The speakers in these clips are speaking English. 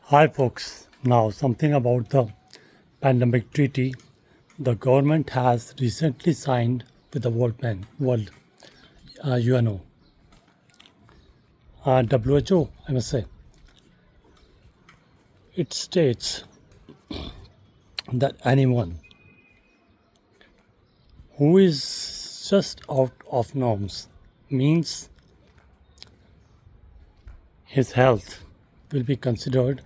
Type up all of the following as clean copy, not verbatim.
Hi, folks. Now, something about the pandemic treaty. The government has recently signed with the World UNO, WHO. I must say, it states that anyone who is just out of norms means his health will be considered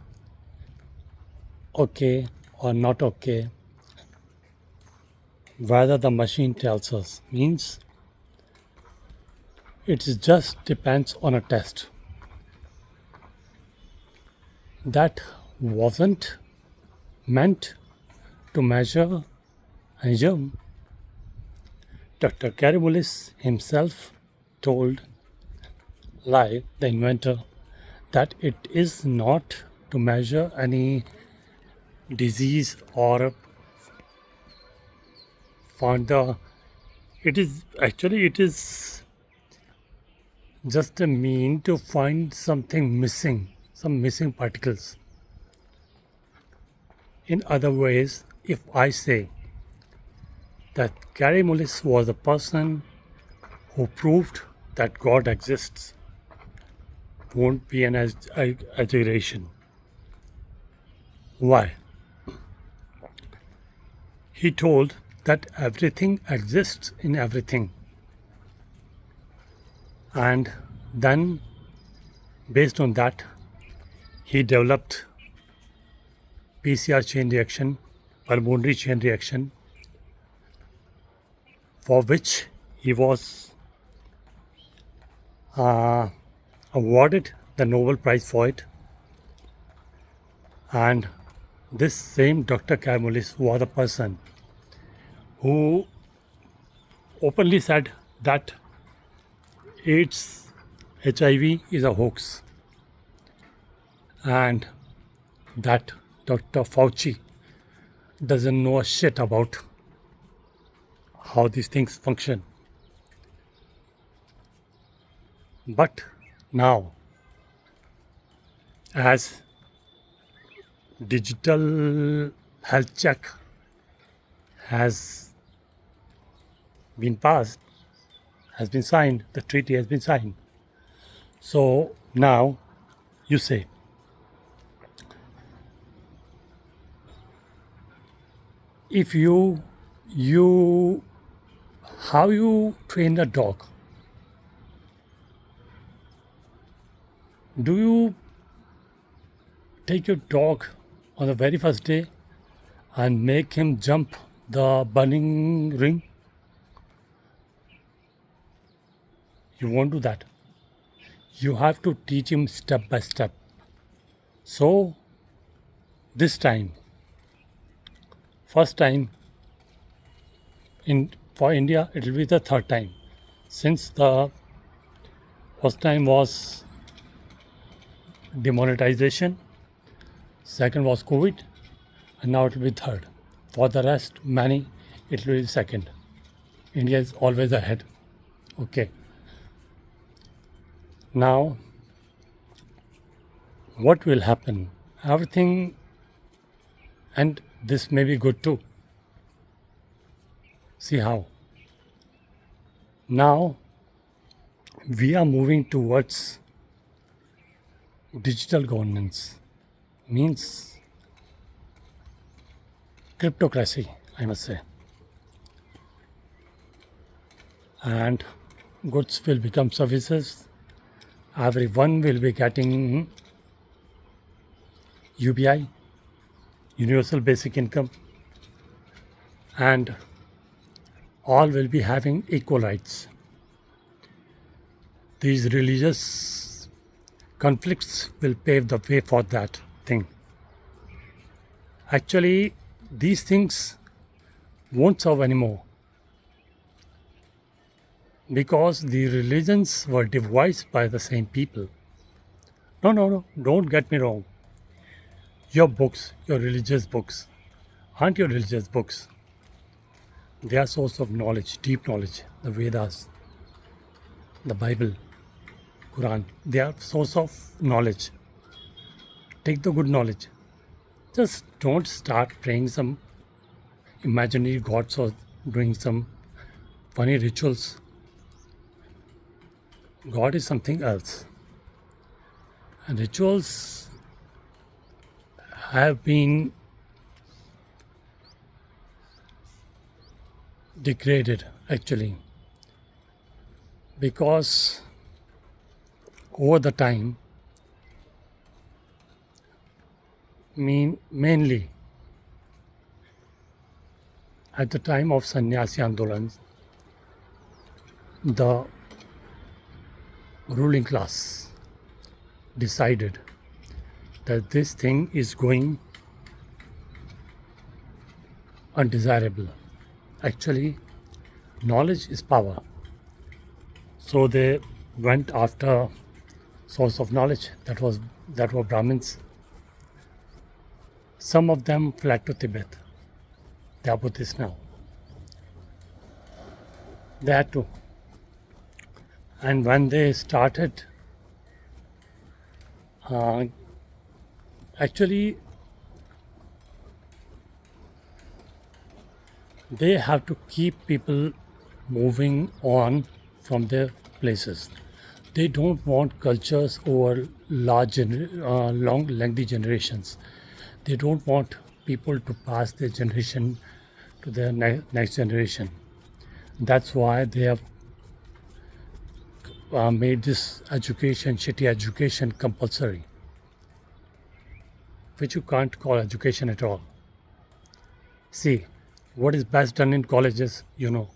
okay or not okay. Whether the machine tells us means it just depends on a test. That wasn't meant to measure and jump. Dr. Kariboulis himself told Live, the inventor, that it is not to measure any disease or find the. It is just a mean to find something missing, some missing particles. In other ways, if I say that Gary Mullis was a person who proved that God exists, won't be an exaggeration. Why? He told that everything exists in everything. And then, based on that, he developed PCR chain reaction, pulmonary chain reaction, for which he was awarded the Nobel Prize for it. And this same Dr. Karmolis was a person who openly said that AIDS, HIV is a hoax, and that Dr. Fauci doesn't know a shit about how these things function. But now, as digital health check has been passed, has been signed, the treaty has been signed. So now you say, if you how you train a dog? Do you take your dog on the very first day and make him jump the burning ring? You won't do that. You have to teach him step by step. So this time, first time in for India, it will be the third time, since the first time was demonetization, second was COVID, and now it will be third. For the rest, many, it will be second. India is always ahead. Okay. Now, what will happen? Everything, and this may be good too. See how. Now, we are moving towards digital governance, means cryptocracy, I must say. And goods will become services. Everyone will be getting UBI, Universal Basic Income, and all will be having equal rights. These religious conflicts will pave the way for that thing. Actually, these things won't serve anymore, because the religions were devised by the same people. No, don't get me wrong. Your books, your religious books, aren't your religious books. They are source of knowledge, deep knowledge. The Vedas, the Bible, Quran, they are source of knowledge. Take the good knowledge. Just don't start praying some imaginary gods or doing some funny rituals. God is something else. And rituals have been degraded actually because over the time, mainly at the time of Sannyasi Andolans, the ruling class decided that this thing is going undesirable. Actually, knowledge is power. So they went after source of knowledge that were Brahmins. Some of them fled to Tibet. They are Buddhists now. They had to. And when they started, uh, actually, they have to keep people moving on from their places. They don't want cultures over long, lengthy generations. They don't want people to pass their generation to their next generation. That's why they have made this education, shitty education, compulsory, which you can't call education at all. See, what is best done in colleges, you know,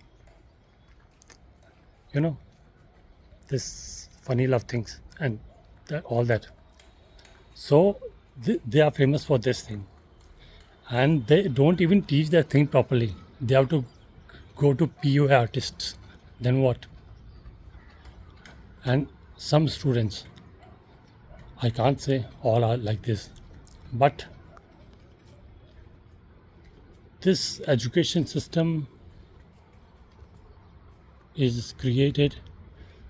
this funny love things and all that. So they are famous for this thing, and they don't even teach their thing properly. They have to go to PUA artists. Then what? And some students, I can't say all are like this, but this education system is created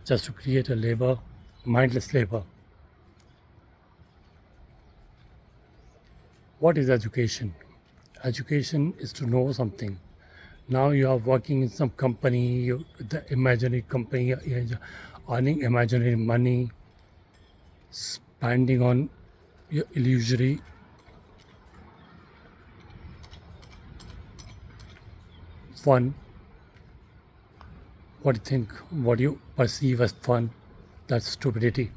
just to create a labor, mindless labor. What is education? Education is to know something. Now you are working in some company, the imaginary company, you're earning imaginary money, spending on your illusory fun. What you think, what you perceive as fun, that's stupidity.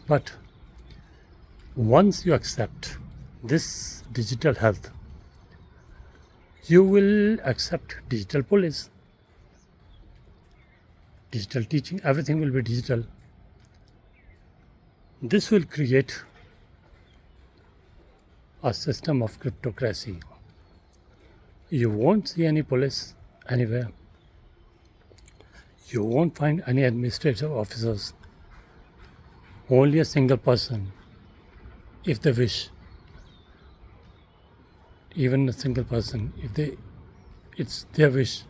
But once you accept this digital health, you will accept digital police, digital teaching, everything will be digital. This will create a system of cryptocracy. You won't see any police anywhere. You won't find any administrative officers. Only a single person, if they wish. Even a single person, it's their wish.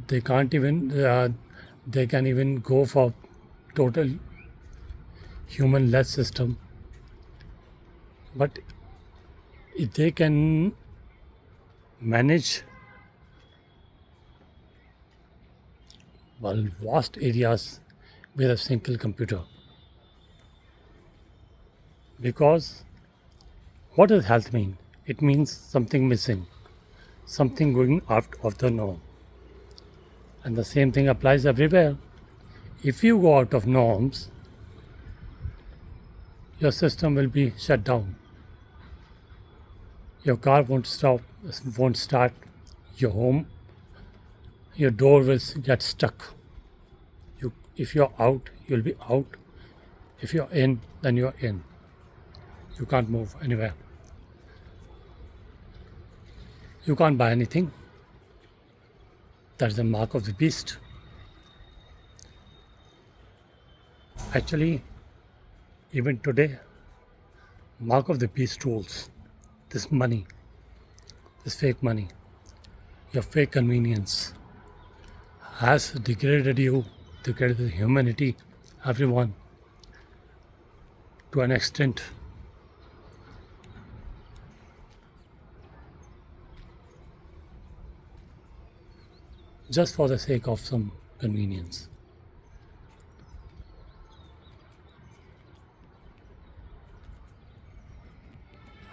They can't even. They can even go for total human-less system. But if they can manage vast areas with a single computer. Because what does health mean? It means something missing, something going out of the norm. And the same thing applies everywhere. If you go out of norms, your system will be shut down. Your car won't start. Your door will get stuck. If you're out, you'll be out. If you're in, then you're in. You can't move anywhere. You can't buy anything. That's the mark of the beast. Actually, even today, mark of the beast rules. This money, this fake money, your fake convenience has degraded you, degraded humanity, everyone. to an extent just for the sake of some convenience.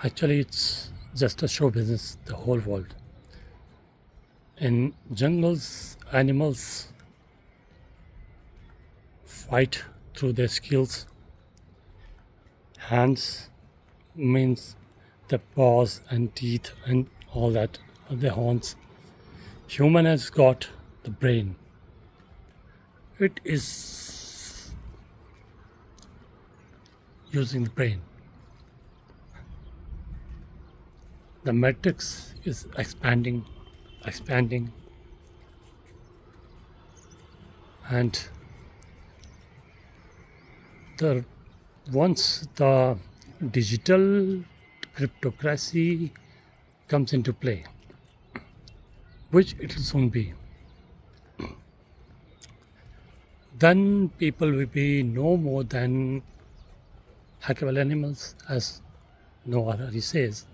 Actually, it's just a show business, the whole world. In jungles, animals fight through their skills. Hands means the paws and teeth and all that, the horns. Human has got the brain. It is using the brain. The matrix is expanding, and once the digital cryptocracy comes into play, which it will soon be, then people will be no more than hackable animals, as Noah Harari says.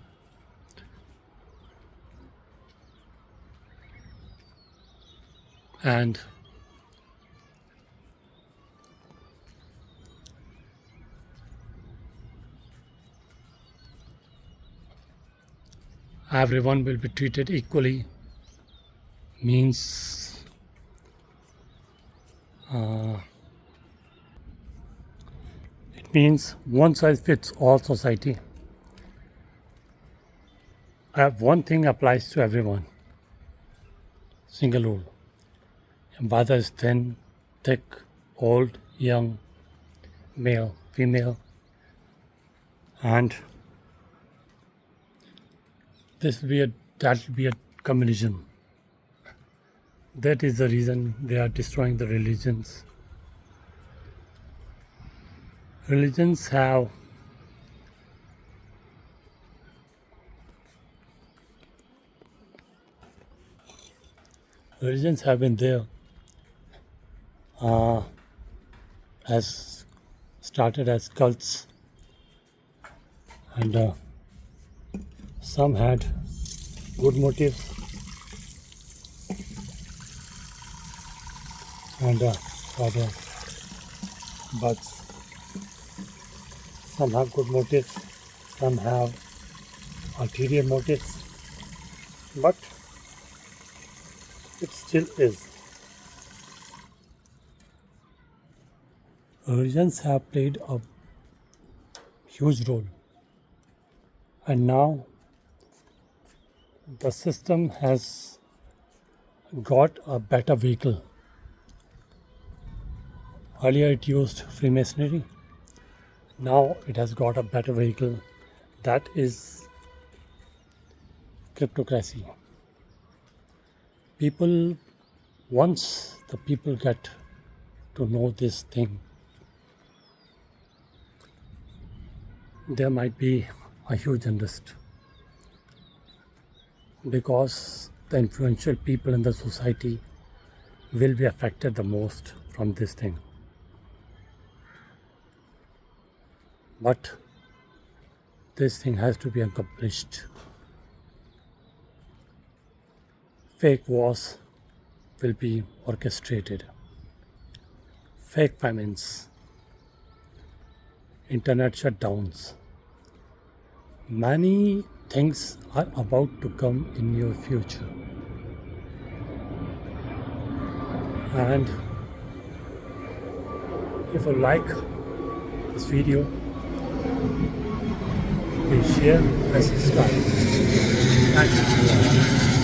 And everyone will be treated equally means it means one size fits all society. One thing applies to everyone, single rule. Whether it's thin, thick, old, young, male, female, and that will be a communism. That is the reason they are destroying the religions. Religions have been there as started as cults, and some had good motives, and but some have good motives, some have ulterior motives, but it still is. Religions have played a huge role, and now the system has got a better vehicle. Earlier it used Freemasonry, now it has got a better vehicle, that is cryptocracy. Once the people get to know this thing, there might be a huge interest, because the influential people in the society will be affected the most from this thing. But this thing has to be accomplished. Fake wars will be orchestrated. Fake famines, internet shutdowns. Many things are about to come in your future. And if you like this video, please share and subscribe. Thanks.